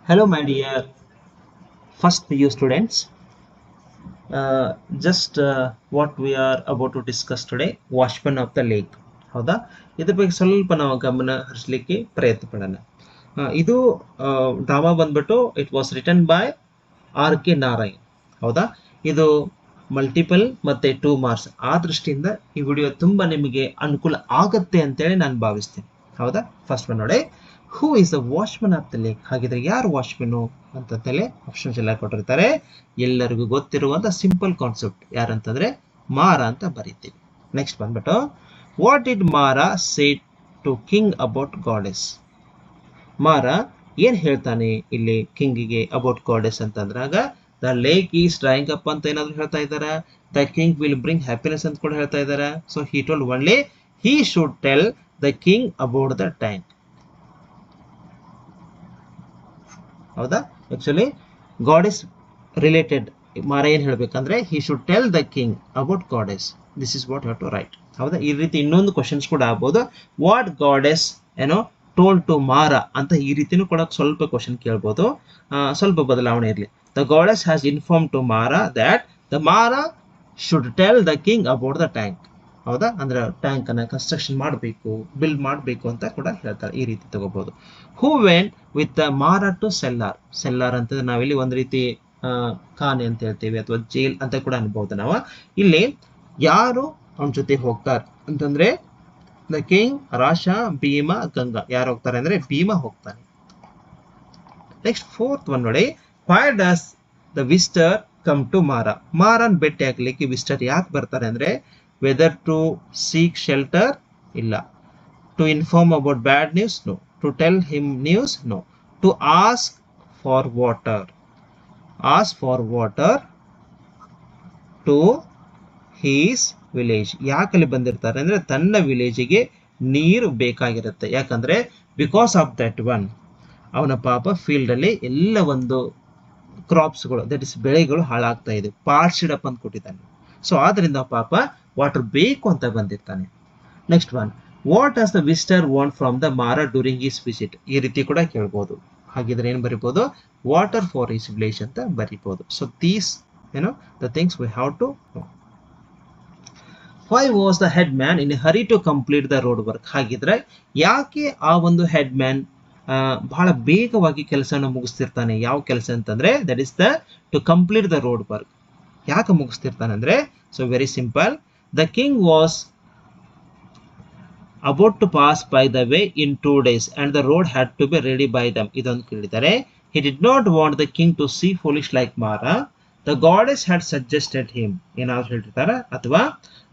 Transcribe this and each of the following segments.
Hello, my dear first PU students. Just what we are about to discuss today, Watchman of the Lake. ಹೌದಾ, ಇದ್ರ ಬಗ್ಗೆ ಸ್ವಲ್ಪ ನಾವು ಗಮನ ಹರಿಸಲಿಕ್ಕೆ ಪ್ರಯತ್ನ ಪಡೋಣ. ಇದು ಡ್ರಾಮಾ ಬಂದ್ಬಿಟ್ಟು it was written by R.K. Narayan. ಹೌದಾ, ಇದು ಮಲ್ಟಿಪಲ್ ಮತ್ತೆ 2 ಮಾರ್ಕ್ಸ್. ಆ ದೃಷ್ಟಿಯಿಂದ ಈ ವಿಡಿಯೋ ತುಂಬಾ ನಿಮಗೆ ಅನುಕೂಲ ಆಗುತ್ತೆ ಅಂತೇಳಿ ನಾನು ಭಾವಿಸ್ತೇನೆ. ಹೌದಾ, ಫಸ್ಟ್ ಒನ್ ನೋಡಿ, who is the watchman of the lake. ಹಾಗಿದ್ರೆ ಯಾರು ವಾಚ್ಮನ್ ಅಂತಂತಲೇ ಆಪ್ಷನ್ಸ್ ಎಲ್ಲ ಕೊಟ್ಟಿರ್ತಾರೆ. ಎಲ್ಲರಿಗೂ ಗೊತ್ತಿರುವಂತ ಸಿಂಪಲ್ ಕಾನ್ಸೆಪ್ಟ್ ಯಾರಂತಂದ್ರೆ ಮಾರ ಅಂತ ಬರೀತೀವಿ. ನೆಕ್ಸ್ಟ್ ಬಂದ್ಬಿಟ್ಟು, what did Mara said to king about goddess. Mara ಏನ್ ಹೇಳ್ತಾನೆ ಇಲ್ಲಿ ಕಿಂಗಿಗೆ ಅಬೌಟ್ ಗಾಡೆಸ್ ಅಂತಂದ್ರಾಗ, the lake is drying up ಅಂತ ಏನಾದ್ರು ಹೇಳ್ತಾ ಇದಾರ, the king will bring happiness ಅಂತ ಕೂಡ ಹೇಳ್ತಾ ಇದಾರ. So he told only he should tell the king about the tank. ಹೌದಾ, ಆಕ್ಚುಲಿ ಗಾಡೆಸ್ ರಿಲೇಟೆಡ್ ಮಾರ ಏನ್ ಹೇಳ್ಬೇಕಂದ್ರೆ he should tell the king about goddess. This is what have to write. ಹೌದಾ, ಈ ರೀತಿ ಇನ್ನೊಂದು ಕ್ವಶನ್ಸ್ ಕೂಡ ಆಗ್ಬೋದು. ವಾಟ್ ಗಾಡೆಸ್ ಟೋಲ್ಡ್ ಟು ಮಾರ ಅಂತ ಈ ರೀತಿನೂ ಕೂಡ ಸ್ವಲ್ಪ ಕ್ವಶನ್ ಕೇಳ್ಬೋದು. ಸ್ವಲ್ಪ ಬದಲಾವಣೆ ಇರಲಿ. The goddess has informed to Mara that the Mara should tell the king about the tank. ಹೌದಾ, ಅಂದ್ರೆ ಟ್ಯಾಂಕ್ ಅನ್ನ ಕನ್ಸ್ಟ್ರಕ್ಷನ್ ಮಾಡಬೇಕು, ಬಿಲ್ಡ್ ಮಾಡಬೇಕು ಅಂತ ಕೂಡ ಹೇಳ್ತಾರೆ. ಈ ರೀತಿ ತಗೋಬಹುದು. ಹೂ ವೆಂಟ್ ವಿತ್ ಮಾರ ಟು ಸೆಲ್ಲಾರ್. ಸೆಲ್ಲಾರ್ ಅಂತಂದ್ರೆ ನಾವಿಲ್ಲಿ ಒಂದು ರೀತಿ ಖಾನೆ ಅಂತ ಹೇಳ್ತೀವಿ ಅಥವಾ ಜೈಲ್ ಅಂತ ಕೂಡ ಅನ್ಬಹುದು ನಾವು. ಇಲ್ಲಿ ಯಾರು ಅವನ ಜೊತೆ ಹೋಗ್ತಾರೆ ಅಂತಂದ್ರೆ ದ ಕಿಂಗ್, ರಾಶ, ಭೀಮ, ಗಂಗಾ. ಯಾರು ಹೋಗ್ತಾರೆ ಅಂದ್ರೆ ಭೀಮ ಹೋಗ್ತಾನೆ. ನೆಕ್ಸ್ಟ್ ಫೋರ್ತ್ ಒನ್ ನೋಡಿ, why does the visitor come to Mara. ಮಾರನ್ ಭೇಟಿ ಆಗ್ಲಿಕ್ಕೆ ವಿಸ್ಟರ್ ಯಾಕೆ ಬರ್ತಾರೆ ಅಂದ್ರೆ, ವೆದರ್ ಟು ಸೀಕ್ ಶೆಲ್ಟರ್ ಇಲ್ಲ, to inform about bad news no, to tell him news no, to ask for water. Ask for water to his village. ಯಾಕಲ್ಲಿ ಬಂದಿರ್ತಾರೆ ಅಂದ್ರೆ ತನ್ನ ವಿಲೇಜಿಗೆ ನೀರು ಬೇಕಾಗಿರುತ್ತೆ. ಯಾಕಂದ್ರೆ ಬಿಕಾಸ್ ಆಫ್ ದಟ್ ಒನ್, ಅವನ ಪಾಪ ಫೀಲ್ಡ್ ಅಲ್ಲಿ ಎಲ್ಲ ಒಂದು ಕ್ರಾಪ್ಸ್ಗಳು, ದಟ್ ಇಸ್ ಬೆಳೆಗಳು ಹಾಳಾಗ್ತಾ ಇದೆ, ಪಾರ್ಟ್ಸ್ ಅಪ್ ಅಂತ ಕೊಟ್ಟಿದ್ದಾನೆ. ಸೊ ಆದ್ರಿಂದ ಪಾಪ ವಾಟರ್ ಬೇಕು ಅಂತ ಬಂದಿರ್ತಾನೆ. Next one, what does the visitor want from the Mara during his visit. ಈ ರೀತಿ ಕೂಡ ಕೇಳ್ಬೋದು. ಹಾಗಿದ್ರೆ ಏನ್ ಬರಿಬಹುದು, ವಾಟರ್ ಫಾರ್ ಹಿಸ್ ವಿಲೇಜ್ ಅಂತ ಬರಿಬಹುದು. So these the things we have to know. Why was the head man in hurry to complete the road work. ಹಾಗಿದ್ರೆ ಯಾಕೆ ಆ ಒಂದು ಹೆಡ್ ಮ್ಯಾನ್ ಬಹಳ ಬೇಗವಾಗಿ ಕೆಲಸನ ಮುಗಿಸ್ತಿರ್ತಾನೆ. ಯಾವ ಕೆಲಸ ಅಂತಂದ್ರೆ that is the to complete the road work. ಯಾಕೆ ಮುಗಿಸ್ತಿರ್ತಾನೆ ಅಂದ್ರೆ, so very simple, the king was about to pass by the way in 2 days and the road had to be ready by them. ಇದೊಂದು ಕೇಳಿದ್ದಾರೆ. He did not want the king to see foolish like Mara. The goddess had suggested him. ಏನಾದ್ರು ಹೇಳ್ತಿದ್ದಾರೆ. ಅಥವಾ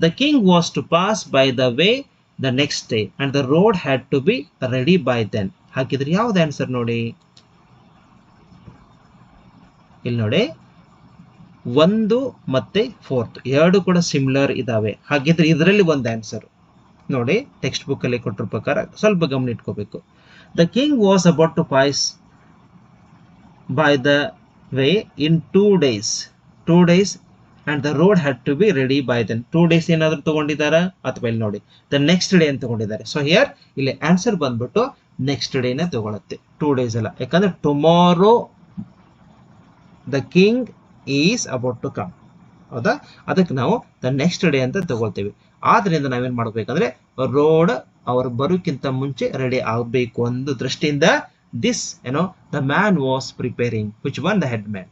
the king was to pass by the way the next day and the road had to be ready by then. ಹಾಗಿದ್ರೆ ಯಾವ್ದು answer ನೋಡಿ, ಇಲ್ಲಿ ನೋಡಿ, 1 ಮತ್ತೆ 4 ಎರಡು ಕೂಡ ಸಿಮಿಲರ್ ಇದಾವೆ. ಹಾಗಿದ್ರೆ ಇದರಲ್ಲಿ ಒಂದು ಆನ್ಸರ್ ನೋಡಿ. ಟೆಕ್ಸ್ಟ್ ಬುಕ್ ಅಲ್ಲಿ ಕೊಟ್ಟಿರೋ ಪ್ರಕಾರ ಸ್ವಲ್ಪ ಗಮನ ಇಟ್ಕೋಬೇಕು. The king was about to pass by the way in 2 days. 2 days and the road had to be ready by then. 2 days ಏನಾದ್ರು ತಗೊಂಡಿದಾರ ಅಥವಾ ಇಲ್ಲಿ ನೋಡಿ ದ ನೆಕ್ಸ್ಟ್ ಡೇ ಅಂತ ತಗೊಂಡಿದ್ದಾರೆ. ಸೊ ಹಿಯರ್ ಇಲ್ಲಿ ಆನ್ಸರ್ ಬಂದ್ಬಿಟ್ಟು ನೆಕ್ಸ್ಟ್ ಡೇನ ತಗೊಳುತ್ತೆ, 2 days ಅಲ್ಲ. ಯಾಕಂದ್ರೆ tomorrow the king is about to come. ಹೌದಾ, ಅದಕ್ಕೆ ನಾವು ದ ನೆಕ್ಸ್ಟ್ ಡೇ ಅಂತ ತಗೊಳ್ತೇವೆ. ಆದ್ರಿಂದ ನಾವೇನ್ ಮಾಡ್ಬೇಕಂದ್ರೆ ರೋಡ್ ಅವರು ಬರೋಕ್ಕಿಂತ ಮುಂಚೆ ರೆಡಿ ಆಗಬೇಕು ಅನ್ನೋ ದೃಷ್ಟಿಯಿಂದ this the man was preparing. Which one, the head man.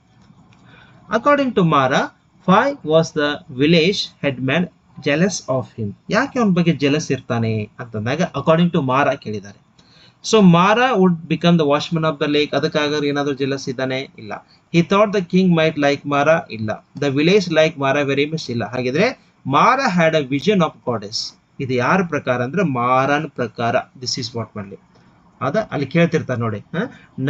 According to Mara, why was the village head man jealous of him. ಯಾಕೆ ಅವನ ಬಗ್ಗೆ ಜೆಲಸ್ ಇರ್ತಾನೆ ಅಂತಂದಾಗ ಅಕಾರ್ಡಿಂಗ್ ಟು ಮಾರ ಕೇಳಿದ್ದಾರೆ. So Mara would become the watchman of the lake. ಅದಕ್ಕಾಗ ಏನಾದ್ರು jealous ಇದ್ದಾನೆ? ಇಲ್ಲ. He thought the king might like Mara? ಇಲ್ಲ. The village like Mara very much? ಇಲ್ಲ. ಹಾಗಿದ್ರೆ Mara had a vision of goddess. ಇದು ಯಾರ ಪ್ರಕಾರ ಅಂದ್ರೆ ಮಾರನ್ ಪ್ರಕಾರ. ದಿಸ್ ಇಸ್ ವಾಟ್ ಮಾಡಲಿ. ಅಲ್ಲಿ ಕೇಳ್ತಿರ್ತಾರೆ ನೋಡಿ,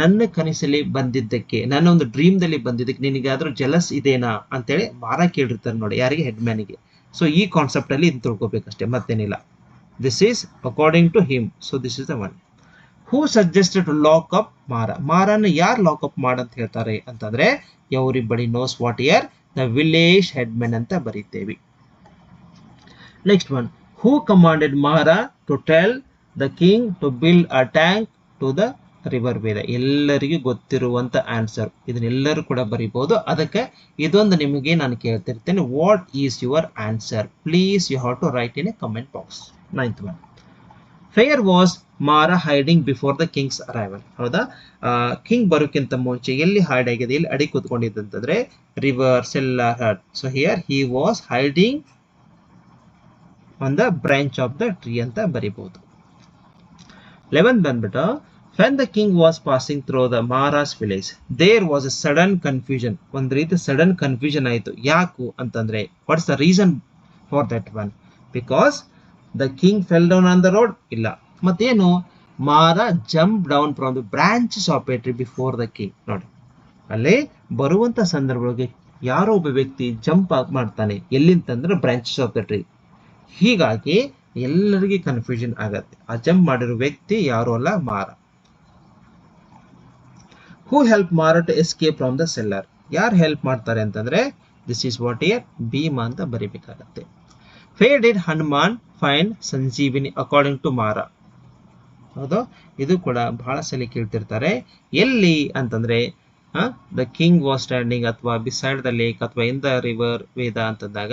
ನನ್ನ ಕನಸಲ್ಲಿ ಬಂದಿದ್ದಕ್ಕೆ, ನನ್ನ ಒಂದು ಡ್ರೀಮ್ ದಲ್ಲಿ ಬಂದಿದ್ದಕ್ಕೆ ನಿನಗಾದ್ರೂ ಜೆಲಸ್ ಇದೇನಾ ಅಂತೇಳಿ ಮಾರ ಕೇಳಿರ್ತಾರೆ ನೋಡಿ, ಯಾರಿಗೆ? ಹೆಡ್ ಮ್ಯಾನಿಗೆ. ಸೊ ಈ ಕಾನ್ಸೆಪ್ಟ್ ಅಲ್ಲಿ ಇದು ತಿಳ್ಕೊಬೇಕಷ್ಟೇ, ಮತ್ತೇನಿಲ್ಲ. This is according to him. So this is the one. Who suggested to lock up Mara. ಮಾರನ್ನ ಯಾರು ಲಾಕ್ ಅಪ್ ಮಾಡಂತ ಹೇಳ್ತಾರೆ ಅಂತಂದ್ರೆ, everybody knows what here, the village head man ಅಂತ ಬರೀತೇವೆ. Next one, who commanded Mara to tell the king to build a tank to the river Veda. ಎಲ್ಲರಿಗೂ ಗೊತ್ತಿರುವಂತ answer, ಇದನ್ನೆಲ್ಲರೂ ಕೂಡ ಬರಿಬಹುದು. ಅದಕ್ಕೆ ಇದೊಂದು ನಿಮಗೆ ನಾನು ಕೇಳ್ತಿರ್ತೇನೆ, what is your answer? Please you have to write in a comment box. 9th one, where was Mara hiding before the king's arrival. ಹೌದಾ, king ಬರೋಕ್ಕಿಂತ ಮುಂಚೆ ಎಲ್ಲಿ ಹೈಡ್ ಆಗಿದೆ, ಎಲ್ಲಿ ಅಡಿ ಕೂತ್ಕೊಂಡಿದ್ದಂತಂದ್ರೆ river, cellar, hut. So here he was hiding on the branch of the tree ಅಂತ ಬರಿಬಹುದು. 11th ಬಂದ್ಬಿಟ್ಟು, when the king was passing through the Mara's village, there was a sudden confusion. ಒಂದು ರೀತಿ ಸಡನ್ ಕನ್ಫ್ಯೂಷನ್ ಆಯಿತು. ಯಾಕು ಅಂತಂದ್ರೆ, what's the reason for that one? Because the king fell down on the road? ಇಲ್ಲ. ಮತ್ತೇನು? Mara jump down from the branches of a tree before the king. ನೋಡಿ, ಅಲ್ಲಿ ಬರುವಂತ ಸಂದರ್ಭಗಳಿಗೆ ಯಾರೋ ಒಬ್ಬ ವ್ಯಕ್ತಿ ಜಂಪ್ ಮಾಡ್ತಾನೆ, ಎಲ್ಲಿಂತಂದ್ರೆ ಬ್ರಾಂಚಸ್ ಆಫ್ ದ ಟ್ರೀ. ಹೀಗಾಗಿ ಎಲ್ಲರಿಗೆ ಕನ್ಫ್ಯೂಷನ್ ಆಗತ್ತೆ. ಆ ಜಂಪ್ ಮಾಡಿರೋ ವ್ಯಕ್ತಿ ಯಾರು ಅಲ್ಲ, Mara. Who help Mara to escape from the cellar? ಯಾರು ಹೆಲ್ಪ್ ಮಾಡ್ತಾರೆ ಅಂತಂದ್ರೆ, this is what here Bhima ಅಂತ ಬರಿಬೇಕಾಗತ್ತೆ. Where did Hanuman find Sanjeevani according to Mara? ಹೌದು, ಇದು ಕೂಡ ಬಹಳ ಸಲ ಕೇಳ್ತಿರ್ತಾರೆ. ಎಲ್ಲಿ ಅಂತಂದ್ರೆ, ದ ಕಿಂಗ್ ವಾಸ್ ಸ್ಟ್ಯಾಂಡಿಂಗ್ ಅಥವಾ ಬಿಸೈಡ್ ದ ಲೇಕ್ ಅಥವಾ ಇನ್ ದ ರಿವರ್ ವೇದ ಅಂತಂದಾಗ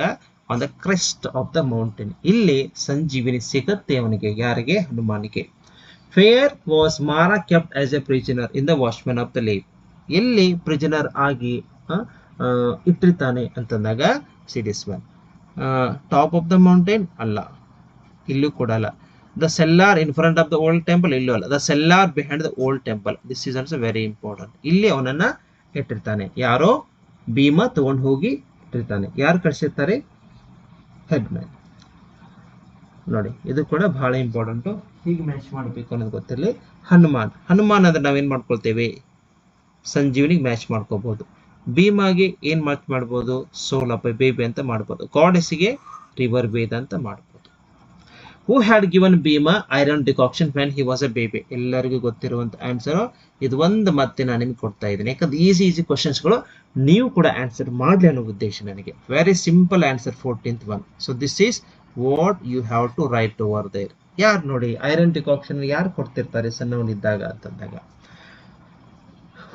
on the crest of the mountain. ಇಲ್ಲಿ ಸಂಜೀವಿನಿ ಸಿಗತ್ತೆ ಅವನಿಗೆ. ಯಾರಿಗೆ? ಹನುಮಾನಿಗೆ. Where was Mara kept as A prisoner in the watchman of the lake? ಎಲ್ಲಿ ಪ್ರಿಸನರ್ ಆಗಿ ಇಟ್ಟಿರ್ತಾನೆ ಅಂತಂದಾಗ, ಸಿಡಿಸ್ one. Top of the mountain? ಅಲ್ಲ, ಇಲ್ಲೂ ಕೂಡ ಅಲ್ಲ. The cellar in front of the old temple? ಇಲ್ಲೂ ಅಲ್ಲ. The cellar behind the old temple. This is also very important. ಇಲ್ಲಿ ಅವನನ್ನ ಇಟ್ಟಿರ್ತಾನೆ. ಯಾರೋ ಭೀಮ ತಗೊಂಡು ಹೋಗಿ ಇಟ್ಟಿರ್ತಾನೆ. ಯಾರು ಕಳಿಸಿರ್ತಾರೆ? Head man. ನೋಡಿ, ಇದು ಕೂಡ ಬಹಳ ಇಂಪಾರ್ಟೆಂಟ್. ಹೀಗೆ ಮ್ಯಾಚ್ ಮಾಡಬೇಕು ಅನ್ನೋದು ಗೊತ್ತಿರಲಿ. ಹನುಮಾನ್ ಅಂದ್ರೆ ನಾವೇನ್ ಮಾಡ್ಕೊಳ್ತೇವೆ? ಸಂಜೀವನಿಗೆ ಮ್ಯಾಚ್ ಮಾಡ್ಕೋಬಹುದು. ಭೀಮಾಗೆ ಏನ್ ಮ್ಯಾಚ್ ಮಾಡ್ಬೋದು? ಸೋಲ್ ಆಫ್ ಎ ಬೇಬಿ ಅಂತ ಮಾಡ್ಬೋದು. ಗಾಡೆಸ್ಗೆ ರಿವರ್ ವೇದ ಅಂತ ಮಾಡ್ಬೋದು. Who had given Bhima iron decoction when he was a baby? ಎಲ್ಲರಿಗೂ ಗೊತ್ತಿರುವಂತ ಆನ್ಸರ್ ಇದು. ಒಂದು ಮತ್ತೆ ನಾನು ನಿಮ್ಗೆ ಕೊಡ್ತಾ ಇದ್ದೀನಿ, ಯಾಕಂದ್ರೆ ಈಸಿ ಕ್ವಶನ್ಸ್ಗಳು ನೀವು ಕೂಡ ಆನ್ಸರ್ ಮಾಡಲಿ ಅನ್ನೋ ಉದ್ದೇಶ ನನಗೆ. Very simple answer, 14th one. So this is what you have to write over there. ಯಾರು ನೋಡಿ, ಐರನ್ ಡಿಕಾಕ್ಷನ್ ಯಾರು ಕೊಡ್ತಿರ್ತಾರೆ ಸಣ್ಣವನಿದ್ದಾಗ ಅಂತಂದಾಗ?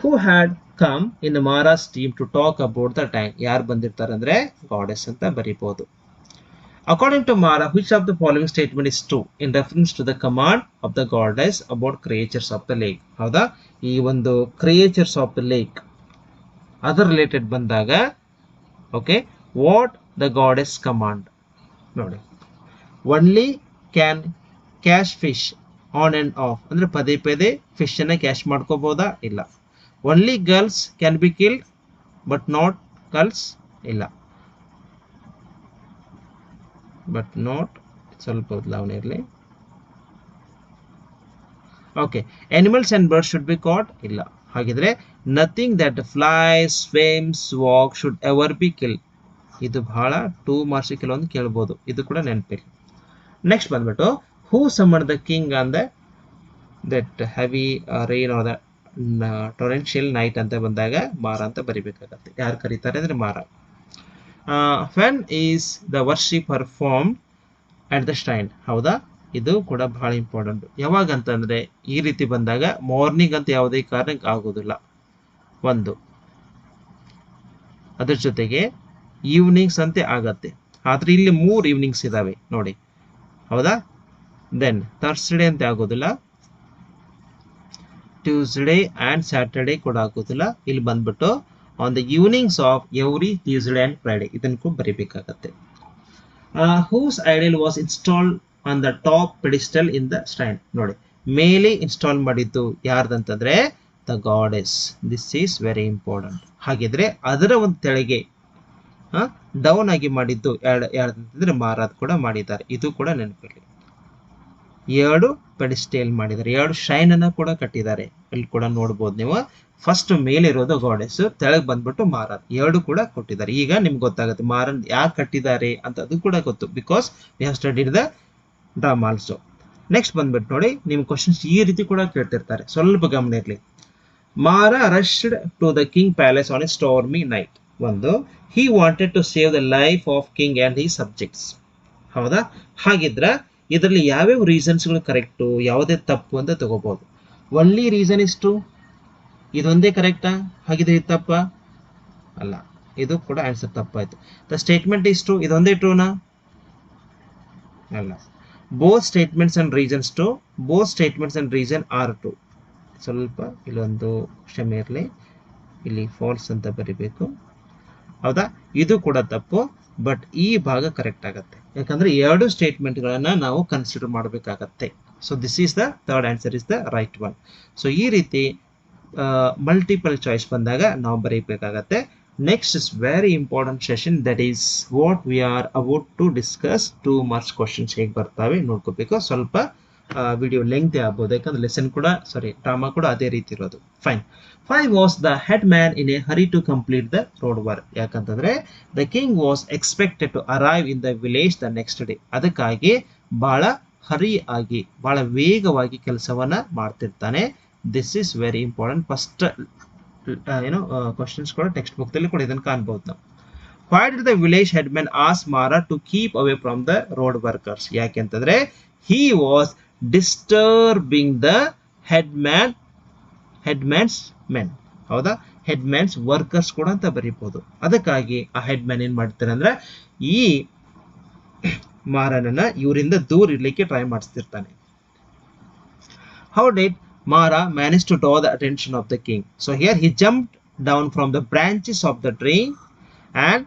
Who had come in Mara's team to talk about the time? ಯಾರು ಬಂದಿರ್ತಾರೆ ಅಂದ್ರೆ ಗಾಡೆಸ್ ಅಂತ ಬರೀಬಹುದು. According to Mara, which of the following statement is true in reference to the command of the goddess about creatures of the lake? ಹೌದಾ, ಈ ಒಂದು creatures of the lake ಅದರ related ಬಂದಾಗ, okay, what the goddess command? ನೋಡಿ, only can catch fish on and off ಅಂದ್ರೆ ಪದೇ ಪದೇ fish ಅನ್ನ ಕ್ಯಾಶ್ ಮಾಡ್ಕೋಬಹುದಾ? ಇಲ್ಲ. Only girls can be killed but not girls? ಇಲ್ಲ. ಬಟ್ ನಾಟ್, ಸ್ವಲ್ಪ ಬದಲಾವಣೆ ಇರಲಿ. Okay, animals and birds should be caught? ಇಲ್ಲ. ಹಾಗಿದ್ರೆ nothing that flies, swims, walk should ever be kill. ಇದು ಬಹಳ 2 ಮಾರ್ಕ್ಸ್ ಕೆಲವೊಂದು ಕೇಳ್ಬೋದು, ಇದು ಕೂಡ ನೆನಪಿಲ್ಲ. ನೆಕ್ಸ್ಟ್ ಬಂದ್ಬಿಟ್ಟು, who summon the king on that heavy rain or the torrential night ಅಂತ ಬಂದಾಗ ಮಾರಾ ಅಂತ ಬರಿಬೇಕಾಗತ್ತೆ. ಯಾರು ಕರೀತಾರೆ ಅಂದ್ರೆ ಮಾರಾ. when is the worship performed at the shrine? ಹೌದಾ, ಇದು ಕೂಡ ಬಹಳ ಇಂಪಾರ್ಟೆಂಟ್. ಯಾವಾಗ ಅಂತಂದ್ರೆ ಈ ರೀತಿ ಬಂದಾಗ ಮಾರ್ನಿಂಗ್ ಅಂತ ಯಾವುದೇ ಕಾರಣಕ್ಕೆ ಆಗೋದಿಲ್ಲ ಒಂದು, ಅದ್ರ ಜೊತೆಗೆ ಈವ್ನಿಂಗ್ಸ್ ಅಂತೆ ಆಗತ್ತೆ. ಆದ್ರೆ ಇಲ್ಲಿ 3 ಈವ್ನಿಂಗ್ಸ್ ಇದಾವೆ ನೋಡಿ, ಹೌದಾ. ದೆನ್ ಥರ್ಸ್ಡೇ ಅಂತ ಆಗೋದಿಲ್ಲ, ಟ್ಯೂಸ್ಡೇ ಅಂಡ್ ಸ್ಯಾಟರ್ಡೇ ಕೂಡ ಆಗೋದಿಲ್ಲ. ಇಲ್ಲಿ ಬಂದ್ಬಿಟ್ಟು on the evenings of every Tuesday and Friday ಇದನ್ನು ಬರೀಬೇಕಾಗತ್ತೆ. Whose idol was installed on the top pedestal in the shrine? ನೋಡಿ, ಮೇಲೆ ಇನ್ಸ್ಟಾಲ್ ಮಾಡಿದ್ದು ಯಾರ್ದಂತಂದ್ರೆ the goddess. This is very important. ಹಾಗಿದ್ರೆ ಅದರ ಒಂದು ತೆಳಗೆ ಡೌನ್ ಆಗಿ ಮಾಡಿದ್ದು ಯಾರ್ದಂತಂದ್ರೆ ಮಾರಾದ್ ಕೂಡ ಮಾಡಿದ್ದಾರೆ. ಇದು ಕೂಡ ನೆನಪಿರಲಿ. 2 ಪೆಡಿಸ್ಟೇಲ್ ಮಾಡಿದ್ದಾರೆ, 2 ಶೈನ್ ಅನ್ನ ಕೂಡ ಕಟ್ಟಿದ್ದಾರೆ. ಅಲ್ಲಿ ಕೂಡ ನೋಡ್ಬೋದು ನೀವು. ಫಸ್ಟ್ ಮೇಲೆ ಇರೋದು ಗಾಡೆಸ್, ತೆಳಗ್ ಬಂದ್ಬಿಟ್ಟು ಮಾರಾದ್, 2 ಕೂಡ ಕೊಟ್ಟಿದ್ದಾರೆ. ಈಗ ನಿಮ್ಗೆ ಗೊತ್ತಾಗುತ್ತೆ ಮಾರನ್ ಯಾಕೆ ಕಟ್ಟಿದ್ದಾರೆ ಅಂತ. ಅದು ಕೂಡ ಗೊತ್ತು, because we have studied the drama also. Next ಬಂದ್ಬಿಟ್ಟು ನೋಡಿ, ನಿಮ್ ಕ್ವಶನ್ಸ್ ಈ ರೀತಿ ಕೂಡ ಕೇಳ್ತಿರ್ತಾರೆ, ಸ್ವಲ್ಪ ಗಮನ ಇರ್ಲಿ. Mara rushed to the king palace on a stormy night. ಒಂದು, he wanted to save the life of king and he subjects. ಹೌದಾ, ಹಾಗಿದ್ರ ಇದರಲ್ಲಿ ಯಾವ್ಯಾವ ರೀಸನ್ಸ್ಗಳು ಕರೆಕ್ಟು, ಯಾವುದೇ ತಪ್ಪು ಅಂತ ತಗೋಬಹುದು. ಒನ್ಲಿ ರೀಸನ್ ಇಸ್ ಟು, ಇದೊಂದೇ ಕರೆಕ್ಟಾ? ಹಾಗಿದ್ರೆ ಇದು ತಪ್ಪ ಅಲ್ಲ, ಇದು ಕೂಡ ಆನ್ಸರ್ ತಪ್ಪಾಯ್ತು. ದ ಸ್ಟೇಟ್ಮೆಂಟ್ ಇಸ್ ಟ್ರೂ, ಇದೊಂದೇ ಟ್ರೂನಾ? ಅಲ್ಲ. Both statements and reasons true, both statements and reason are true. ಸ್ವಲ್ಪ ಇಲ್ಲೊಂದು ಕ್ಷಮೆ ಇರಲಿ, ಇಲ್ಲಿ ಫಾಲ್ಸ್ ಅಂತ ಬರಿಬೇಕು. ಹೌದಾ? ಇದು ಕೂಡ ತಪ್ಪು, ಬಟ್ ಈ ಭಾಗ ಕರೆಕ್ಟ್ ಆಗುತ್ತೆ, ಯಾಕಂದ್ರೆ ಎರಡು ಸ್ಟೇಟ್ಮೆಂಟ್ಗಳನ್ನ ನಾವು ಕನ್ಸಿಡರ್ ಮಾಡಬೇಕಾಗತ್ತೆ. So this is the third answer is the right one. So ಈ ರೀತಿ ಮಲ್ಟಿಪಲ್ ಚಾಯ್ಸ್ ಬಂದಾಗ ನಾವು ಬರೀಬೇಕಾಗತ್ತೆ. Next is very important session, that is what we are about to discuss. 2 marks questions ಹೇಗೆ ಬರ್ತವೆ ನೋಡ್ಕೋಬೇಕು. ಸ್ವಲ್ಪ ವಿಡಿಯೋ ಲೆಂತ್ ಆಗ್ಬೋದು, ಯಾಕಂದ್ರೆ ಲೆಸನ್ ಕೂಡ ಡ್ರಾಮಾ ಕೂಡ ಅದೇ ರೀತಿ ಇರೋದು. Fine. 5 was the head man in a hurry to complete the road work. ಯಾಕಂತಂದ್ರೆ the king was expected to arrive in the village the next day. ಅದಕ್ಕಾಗಿ ಬಹಳ ಹರಿ ಆಗಿ, ಬಹಳ ವೇಗವಾಗಿ ಕೆಲಸವನ್ನ ಮಾಡ್ತಿರ್ತಾನೆ. This is very important. First questions ಕೂಡ text book ದಲ್ಲಿ ಕೂಡ ಇದನ್ನು ಕಾಣಬಹುದು ನಾವು. Why did the village headman ask Mara to keep away from the road workers? ಯಾಕೆಂತಂದ್ರೆ he was disturbing the headman's men. ಹೌದಾ? ಹೆಡ್ಮ್ಯಾನ್ಸ್ ವರ್ಕರ್ಸ್ ಕೂಡ ಅಂತ ಬರೀಬಹುದು. ಅದಕ್ಕಾಗಿ ಆ ಹೆಡ್ಮ್ಯಾನ್ ಏನ್ ಮಾಡ್ತಾರೆ ಅಂದ್ರೆ ಈ ಮಾರನನ್ನ ಇವರಿಂದ ದೂರ ಇರ್ಲಿಕ್ಕೆ try ಮಾಡಿಸ್ತಿರ್ತಾನೆ. How did Mara manage to draw the attention of the king? So here he jumped down from the branches of the tree and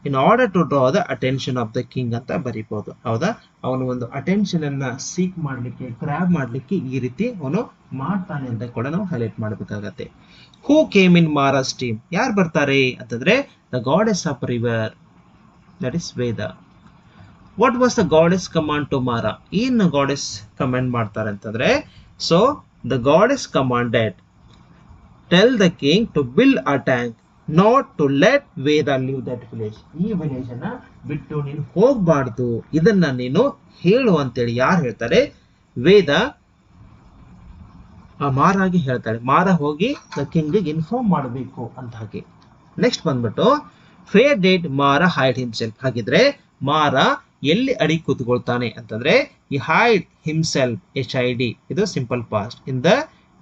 in order to draw the attention of the king ಅಂತ ಬರೀಬಹುದು. ಹೌದಾ? ಅವನು ಒಂದು attention ಅನ್ನ seek ಮಾಡ್ಲಿಕ್ಕೆ, grab ಮಾಡ್ಲಿಕ್ಕೆ ಈ ರೀತಿ ಅವನು ಮಾಡ್ತಾನೆ ಅಂತ ಕೂಡ ನಾವು ಹೈಲೈಟ್ ಮಾಡಬೇಕಾಗತ್ತೆ. Who came in Mara's team? ಯಾರು ಬರ್ತಾರೆ ಅಂತಂದ್ರೆ the goddess of river, that is Veda. What was the goddess command to Mara? ಏನು ಗಾಡೆಸ್ ಕಮಾಂಡ್ ಮಾಡ್ತಾರೆ ಅಂತಂದ್ರೆ, so the goddess commanded tell the king to build a tank, not to let Veda leave that village. ಈ village ಅನ್ನ ಬಿಟ್ಟು ನೀನು ಹೋಗ್ಬಾರ್ದು, ಇದನ್ನ ನೀನು ಹೇಳು ಅಂತೇಳಿ ಯಾರು ಹೇಳ್ತಾರೆ? ವೇದ ಮಾರಾಗಿ ಹೇಳ್ತಾಳೆ. ಮಾರ ಹೋಗಿ ದ ಕಿಂಗ್ ಇನ್ಫಾರ್ಮ್ ಮಾಡಬೇಕು ಅಂತ ಹಾಗೆ. ನೆಕ್ಸ್ಟ್ ಬಂದ್ಬಿಟ್ಟು ಫೇರ್ ಡೇಟ್ ಮಾರ ಹೈಡ್ ಹಿಮ್ಸೆಲ್ಫ್. ಹಾಗಿದ್ರೆ ಮಾರ ಎಲ್ಲಿ ಅಡಿ ಕೂತ್ಕೊಳ್ತಾನೆ ಅಂತಂದ್ರೆ ಈ ಹೈಡ್ ಹಿಮ್ಸೆಲ್ಫ್, HID, ಇದು simple past, in the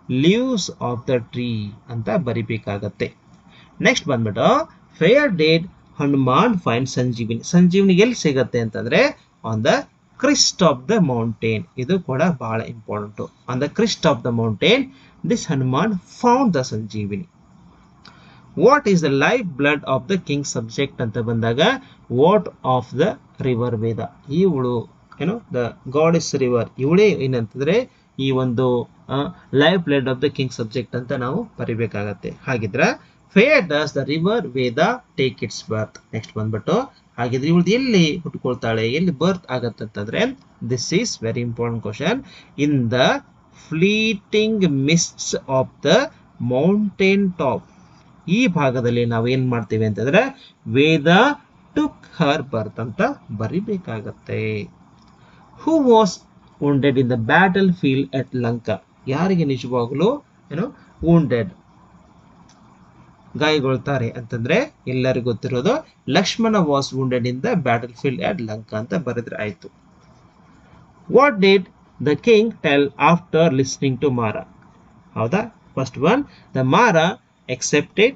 leaves of the tree ಅಂತ ಬರಿಬೇಕಾಗತ್ತೆ. ನೆಕ್ಸ್ಟ್ ಬಂದ್ಬಿಟ್ಟು ಫೇರ್ ಡೇಟ್ ಹನುಮಾನ್ ಫೈಂಡ್ ಸಂಜೀವಿನಿ. ಸಂಜೀವಿನಿ ಎಲ್ಲಿ ಸಿಗತ್ತೆ ಅಂತಂದ್ರೆ on the Christ of the mountain. ಇದು ಕೂಡ ಬಹಳ important. On the Christ of the mountain this Hanuman found the Sanjeevini. What is the life blood of the king subject ಅಂತ ಬಂದಾಗ what of the river Veda. ಇವಳು the goddess river, ಇವಳೇ ಏನಂತಂದ್ರೆ ಈ ಒಂದು life blood of the king subject ಅಂತ ನಾವು ಬರಿಬೇಕಾಗತ್ತೆ. ಹಾಗಿದ್ರೆ where does the river Veda take its birth. Next ಬಂದ್ಬಿಟ್ಟು ಹಾಗಿದ್ರೆ ಇವಳು ಎಲ್ಲಿ ಹುಟ್ಟುಕೊಳ್ತಾಳೆ, ಎಲ್ಲಿ ಬರ್ತ್ ಆಗತ್ತೆ ಅಂತಂದ್ರೆ this is very important question. In the fleeting mists of the mountain top. ಈ ಭಾಗದಲ್ಲಿ ನಾವು ಏನ್ ಮಾಡ್ತೀವಿ ಅಂತಂದ್ರೆ ವೇದ ಟುಕ್ ಹರ್ ಬರ್ತ್ ಅಂತ ಬರಿಬೇಕಾಗತ್ತೆ. Who was wounded in the battle field at Lanka. ಯಾರಿಗೆ ನಿಜವಾಗ್ಲೂ wounded, ಗಾಯಗೊಳ್ತಾರೆ ಅಂತಂದ್ರೆ ಎಲ್ಲರಿಗೂ ಗೊತ್ತಿರೋದು Lakshmana was wounded in the battle field at Lanka ಅಂತ ಬರೆದ್ರೆ ಆಯ್ತು. What did the king tell after listening to Mara? ಹೌದಾ? First one, the Mara accepted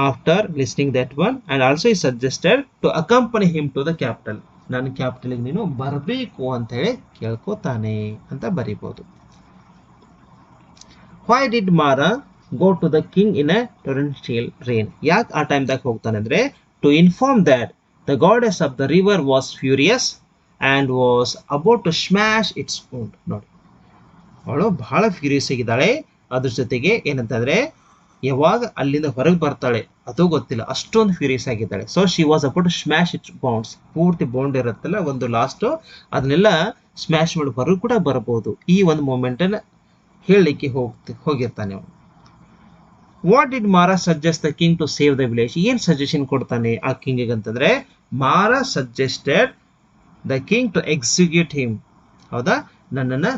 after listening that one and also he suggested to accompany him to the capital. ನಾನು ಕ್ಯಾಪಿಟಲ್ಗೆ ನೀನು ಬರಬೇಕು ಅಂತ ಹೇಳಿ ಕೇಳ್ಕೋತಾನೆ ಅಂತ ಬರೀಬಹುದು. Why did Mara go to the king in a torrential rain? ಯಾಕೆ ಆ ಟೈಮ್ದಾಗ ಹೋಗ್ತಾನೆ ಅಂದ್ರೆ to inform that the goddess of the river was furious and was about to smash its wound. ನೋಡಿ, ಅವಳು ಬಹಳ ಫ್ಯೂರಿಯಸ್ ಆಗಿದ್ದಾಳೆ. ಅದ್ರ ಜೊತೆಗೆ ಏನಂತಂದ್ರೆ ಯಾವಾಗ ಅಲ್ಲಿಂದ ಹೊರಗೆ ಬರ್ತಾಳೆ ಅದು ಗೊತ್ತಿಲ್ಲ, ಅಷ್ಟೊಂದು ಫ್ಯೂರಿಯಸ್ ಆಗಿದ್ದಾಳೆ. So she was about to smash its bounds. ಪೂರ್ತಿ ಬೌಂಡ್ ಇರುತ್ತಲ್ಲ ಒಂದು ಲಾಸ್ಟ್, ಅದನ್ನೆಲ್ಲ ಸ್ಮ್ಯಾಶ್ ಮಾಡಿ ಹೊರಗೆ ಕೂಡ ಬರಬಹುದು. ಈ ಒಂದು ಮೂಮೆಂಟ್ ಅನ್ನ ಹೇಳಲಿಕ್ಕೆ ಹೋಗಿರ್ತಾನೆ ಅವನು. What did Mara suggest the king to save the village? ಏನ್ ಸಜೆಷನ್ ಕೊಡ್ತಾನೆ ಆ ಕಿಂಗ್ ಅಂತಂದ್ರೆ Mara suggested the king to execute him. ಹೌದಾ? ನನ್ನನ್ನ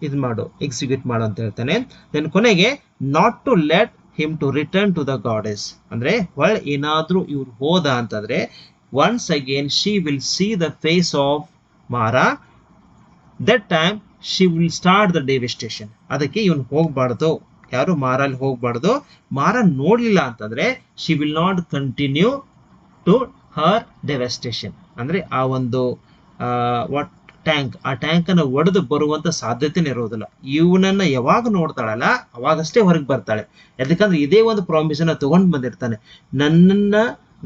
ಇದು ಮಾಡು, ಎಕ್ಸಿಕ್ಯೂಟ್ ಮಾಡು ಅಂತ ಹೇಳ್ತಾನೆ. ದೆನ್ ಕೊನೆಗೆ not to let him to return to the goddess. ಅಂದ್ರೆ ಒಳ್ಳೆ ಏನಾದ್ರೂ ಇವ್ರು ಹೋದ ಅಂತಂದ್ರೆ once again she will see the face of Mara. That time she will start the devastation. ಅದಕ್ಕೆ ಇವನು ಹೋಗ್ಬಾರ್ದು, ಯಾರು ಮಾರಲ್ಲಿ ಹೋಗ್ಬಾರ್ದು. ಮಾರ ನೋಡ್ಲಿಲ್ಲ ಅಂತಂದ್ರೆ she will not continue to her devastation. ಅಂದ್ರೆ ಆ ಒಂದು ವಾಟ್ ಟ್ಯಾಂಕ್, ಆ ಟ್ಯಾಂಕ್ ಅನ್ನು ಒಡೆದು ಬರುವಂತ ಸಾಧ್ಯತೆನೇ ಇರೋದಿಲ್ಲ. ಇವನನ್ನ ಯಾವಾಗ ನೋಡ್ತಾಳಲ್ಲ ಅವಾಗಷ್ಟೇ ಹೊರಗೆ ಬರ್ತಾಳೆ. ಯಾಕಂದ್ರೆ ಇದೇ ಒಂದು ಪ್ರಾಮಿಸ್ ಅನ್ನ ತಗೊಂಡ್ ಬಂದಿರ್ತಾನೆ, ನನ್ನನ್ನ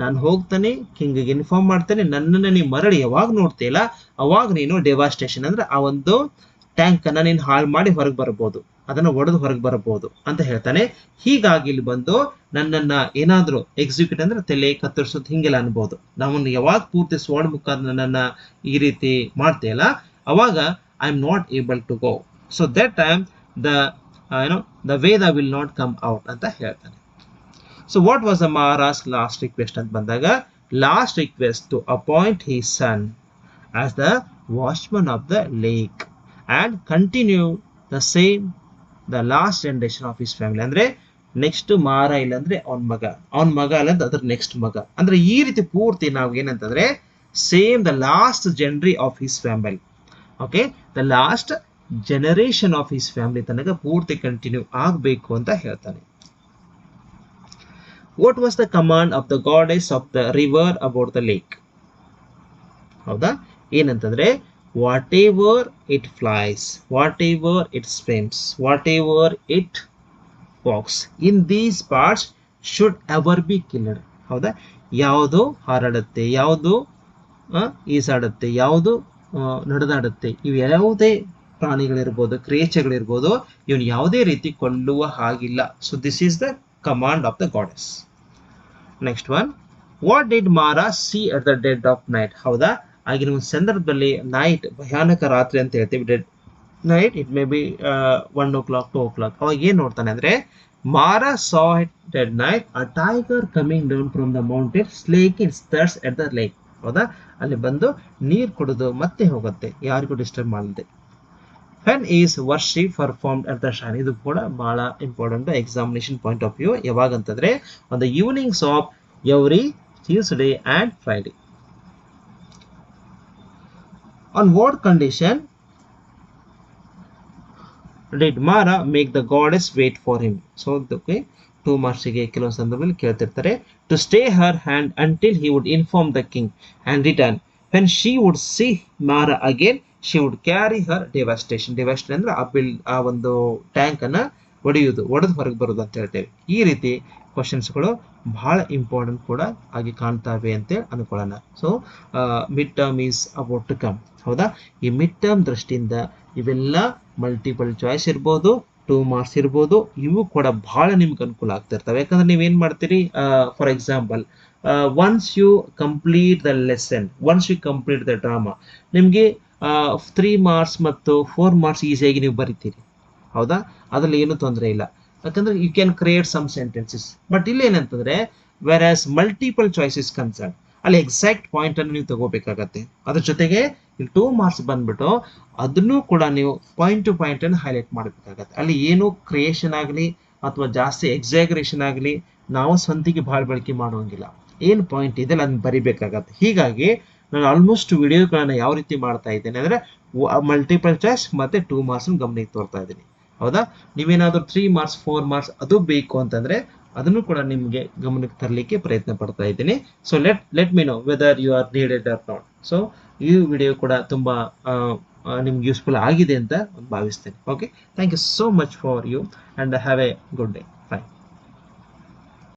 ನಾನು ಹೋಗ್ತಾನೆ ಕಿಂಗ್ಗೆ ಇನ್ಫಾರ್ಮ್ ಮಾಡ್ತೇನೆ, ನನ್ನನ್ನ ನೀವು ಮರಳಿ ಯಾವಾಗ ನೋಡ್ತೀಯಲ್ಲ ಅವಾಗ ನೀನು ಡೆವಾಸ್ಟೇಷನ್ ಅಂದ್ರೆ ಆ ಒಂದು ಟ್ಯಾಂಕ್ ಅನ್ನ ನೀನು ಹಾಳು ಮಾಡಿ ಹೊರಗೆ ಬರಬಹುದು, ಅದನ್ನ ಒಡೆದು ಹೊರಗೆ ಬರಬಹುದು ಅಂತ ಹೇಳ್ತಾನೆ. ಹೀಗಾಗಿ ಇಲ್ಲಿ ಬಂದು ನನ್ನನ್ನ ಏನಾದ್ರು ಎಕ್ಸಿಕ್ಯೂಟ್ ಅಂದ್ರೆ ತಲೆ ಕತ್ತರಿಸೋದು ಹಿಂಗೆಲ್ಲ ಅನ್ಬೋದು. ನಾವನ್ನ ಯಾವಾಗ ಪೂರ್ತಿ ಸ್ವರ್ಡ್ ಮುಖಾಂತರ ನನ್ನನ್ನ ಈ ರೀತಿ ಮಾಡ್ತೀಯಲ್ಲ ಅವಾಗ I am not able to go. So that time the Veda will not come out ಅಂತ ಹೇಳ್ತಾನೆ. So what was the Mara's last request ಅಂತ ಬಂದಾಗ, last request to appoint his son as the watchman of the lake and continue the same the last generation of his family. ಅಂದ್ರೆ next ಮಾರ ಇಲ್ಲ ಅಂದ್ರೆ ಅವನ ಮಗ ಅಲ್ಲ ಅದ್ರ ನೆಕ್ಸ್ಟ್ ಮಗ ಅಂದ್ರೆ ಈ ರೀತಿ ಪೂರ್ತಿ ನಾವು ಏನಂತಂದ್ರೆ same the last generation of his family. Okay, the last generation of his family ತನಕ ಪೂರ್ತಿ ಕಂಟಿನ್ಯೂ ಆಗಬೇಕು ಅಂತ ಹೇಳ್ತಾನೆ. What was the command of the goddess of the river about the lake? ಹೌದಾ, ಏನಂತಂದ್ರೆ whatever it flies, whatever it swims, whatever it walks in these parts should ever be killed. ಹೌದಾ, ಯಾವುದು ಹಾರಾಡುತ್ತೆ, ಯಾವುದು ಈಸಾಡುತ್ತೆ, ಯಾವುದು ನಡೆದಾಡುತ್ತೆ, ಇವು ಯಾವುದೇ ಪ್ರಾಣಿಗಳಿರ್ಬೋದು, ಕ್ರಿಯೇಚರ್ಗಳಿರ್ಬೋದು, ಇವನು ಯಾವುದೇ ರೀತಿ ಕೊಲ್ಲುವ ಹಾಗಿಲ್ಲ. So this is the command of the goddess. Next one, what did Mara see at the dead of night? ಹೌದಾ, ಆಗಿನ ಒಂದು ಸಂದರ್ಭದಲ್ಲಿ ನೈಟ್, ಭಯಾನಕ ರಾತ್ರಿ ಅಂತ ಹೇಳ್ತೀವಿ, dead night, it may be 1 o'clock 2 o'clock. ಅವಾಗ ಏನ್ ನೋಡ್ತಾನೆ ಅಂದ್ರೆ, Mara saw it dead night a tiger coming down from the mountain slaking its thirst at the lake. ಹೌದಾ, ಅಲ್ಲಿ ಬಂದು ನೀರು ಕುಡಿದು ಮತ್ತೆ ಹೋಗುತ್ತೆ, ಯಾರಿಗೂ ಡಿಸ್ಟರ್ಬ್ ಮಾಡದೆ. when is worship performed at the shrine? ಇದು ಕೂಡ ಬಹಳ important examination point of view. ಯಾವಾಗ ಅಂತಂದ್ರೆ on the evenings of every Tuesday and Friday. On what condition did Mara make the goddess wait for him? So okay, 2 marks ಗೆ ಕೆಲವು ಸಂದರ್ಭದಲ್ಲಿ ಕೇಳ್ತಿರ್ತಾರೆ. To stay her hand until he would inform the king and return. When she would see Mara again, she would carry her devastation. Devastation ಅಂದ್ರೆ ಆ ಒಂದು tank ಅನ್ನ ಒಡೆದು ಹೊರಗೆ ಬರೋದು ಅಂತ ಹೇಳ್ತೇವೆ. ಈ ರೀತಿ ಕ್ವಶನ್ಸ್ಗಳು ಬಹಳ ಇಂಪಾರ್ಟೆಂಟ್ ಕೂಡ ಆಗಿ ಕಾಣ್ತಾವೆ ಅಂತ ಅನ್ಕೊಳ್ಳೋಣ. So mid term is about to come. ಹೌದಾ, ಈ ಮಿಡ್ ಟರ್ಮ್ ದೃಷ್ಟಿಯಿಂದ ಇವೆಲ್ಲ ಮಲ್ಟಿಪಲ್ ಚಾಯ್ಸ್ ಇರ್ಬೋದು, 2 marks ಇರ್ಬೋದು, ಇವು ಕೂಡ ಬಹಳ ನಿಮ್ಗೆ ಅನುಕೂಲ ಆಗ್ತಾ ಇರ್ತವೆ. ಯಾಕಂದ್ರೆ ನೀವೇನ್ ಮಾಡ್ತೀರಿ, for example once you complete the lesson, once you complete the drama, ನಿಮ್ಗೆ 3 marks ಮತ್ತು 4 marks ಈಸಿಯಾಗಿ ನೀವು ಬರಿತೀರಿ. ಹೌದಾ, ಅದ್ರಲ್ಲಿ ಏನು ತೊಂದರೆ ಇಲ್ಲ, ಯಾಕಂದ್ರೆ you can create some sentences. But ಇಲ್ಲಿ ಏನಂತಂದ್ರೆ where as multiple choices concern, ಅಲ್ಲಿ ಎಕ್ಸಾಕ್ಟ್ ಪಾಯಿಂಟ್ ಅನ್ನು ನೀವು ತಗೋಬೇಕಾಗತ್ತೆ. ಅದ್ರ ಜೊತೆಗೆ ಇಲ್ಲಿ 2 marks ಬಂದ್ಬಿಟ್ಟು ಅದನ್ನು ಕೂಡ ನೀವು ಪಾಯಿಂಟ್ ಟು ಪಾಯಿಂಟ್ ಅನ್ನು ಹೈಲೈಟ್ ಮಾಡಬೇಕಾಗತ್ತೆ. ಅಲ್ಲಿ ಏನು ಕ್ರಿಯೇಷನ್ ಆಗಲಿ ಅಥವಾ ಜಾಸ್ತಿ ಎಕ್ಸಾಗ್ರೇಷನ್ ಆಗಲಿ ನಾವು ಸ್ವಂತಿಗೆ ಭಾಳ ಬಳಕೆ ಮಾಡುವಂಗಿಲ್ಲ. ಏನು ಪಾಯಿಂಟ್ ಇದೆ ಅದನ್ನ ಬರಿಬೇಕಾಗತ್ತೆ. ಹೀಗಾಗಿ ನಾನು ಆಲ್ಮೋಸ್ಟ್ ವಿಡಿಯೋಗಳನ್ನ ಯಾವ ರೀತಿ ಮಾಡ್ತಾ ಇದ್ದೇನೆ ಅಂದ್ರೆ ಮಲ್ಟಿಪಲ್ ಚಾಯ್ಸ್ ಮತ್ತೆ 2 marks ಗಮನಕ್ಕೆ ತೋರ್ತಾ ಇದ್ದೀನಿ. ಹೌದಾ, ನೀವೇನಾದ್ರೂ 3 marks 4 marks ಅದು ಬೇಕು ಅಂತಂದ್ರೆ ಅದನ್ನು ಕೂಡ ನಿಮಗೆ ಗಮನಕ್ಕೆ ತರಲಿಕ್ಕೆ ಪ್ರಯತ್ನ ಪಡ್ತಾ ಇದ್ದೀನಿ. So let me know whether you are needed or not. So ಈ ವಿಡಿಯೋ ಕೂಡ ತುಂಬಾ ನಿಮ್ಗೆ ಯೂಸ್ಫುಲ್ ಆಗಿದೆ ಅಂತ ಭಾವಿಸ್ತೇನೆ. Okay, thank you so much for you and have a good day. By.